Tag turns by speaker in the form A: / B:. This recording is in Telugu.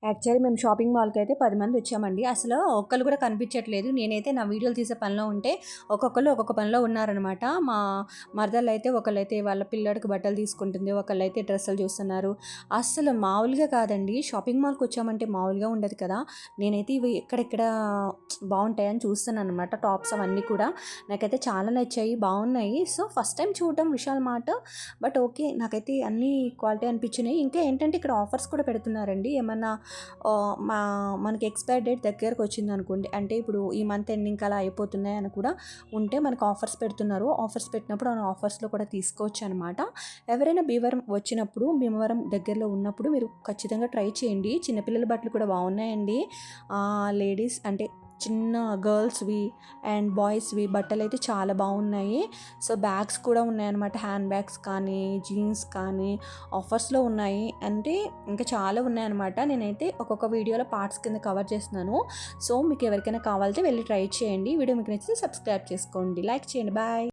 A: యాక్చువల్లీ మేము షాపింగ్ మాల్‌కి అయితే 10 మంది వచ్చామండి. అసలు ఒక్కళ్ళు కూడా కనిపించట్లేదు. నేనైతే నా వీడియోలు తీసే పనిలో ఉంటే, ఒక్కొక్కళ్ళు ఒక్కొక్క పనిలో ఉన్నారనమాట. మా మరదలైతే ఒకళ్ళైతే వాళ్ళ పిల్లోడికి బట్టలు తీసుకుంటుంది. ఒకళ్ళైతే డ్రెస్సులు చూస్తున్నారు. అస్సలు మామూలుగా కాదండి. షాపింగ్ మాల్‌కి వచ్చామంటే మామూలుగా ఉండదు కదా! నేనైతే ఇవి ఎక్కడెక్కడ బావుంటాయని చూస్తున్నాననమాట. టాప్స్ అవన్నీ కూడా. నాకైతే చాలా నచ్చాయి. బావున్నాయి. సో, ఫస్ట్ టైమ్ చూడడం విశాల్ మార్ట్. But okay. నాకైతే అన్నీ క్వాలిటీ అనిపించినాయి. ఇంకా ఏంటంటే ఇక్కడ ఆఫర్స్ కూడా పెడుతున్నారండి. ఏమన్నా మనకి ఎక్స్‌పైర్ డేట్ దగ్గరకొచ్చిందనుకోండి, అంటే ఇప్పుడు ఈ మంత్ ఎండింగ్‌కి అలా అయిపోతున్నాయని కూడా ఉంటే మనకు ఆఫర్స్ పెడుతున్నారు. ఆఫర్స్ పెట్టినప్పుడు ఆ ఆఫర్స్‌లో కూడా తీసుకోవచ్చనమాట. ఎవరైనా భీమవరం దగ్గరలో ఉన్నప్పుడు మీరు ఖచ్చితంగా ట్రై చేయండి. చిన్నపిల్లల బట్టలు కూడా బాగున్నాయండి. లేడీస్ అంటే చిన్న గర్ల్స్‌వి అండ్ బాయ్స్‌వి బట్టలైతే చాలా బాగున్నాయి. సో, బ్యాగ్స్ కూడా ఉన్నాయన్నమాట. హ్యాండ్ బ్యాగ్స్ కానీ, జీన్స్ కానీ ఆఫర్స్‌లో ఉన్నాయి. అంటే ఇంకా చాలా ఉన్నాయన్నమాట. నేనైతే ఒక్కొక్క వీడియోలో పార్ట్స్ కింద కవర్ చేస్తున్నాను. సో, మీకు ఎవరికైనా కావాలంటే వెళ్ళి ట్రై చేయండి. వీడియో మీకు నచ్చితే సబ్స్క్రైబ్ చేసుకోండి. లైక్ చేయండి. బాయ్.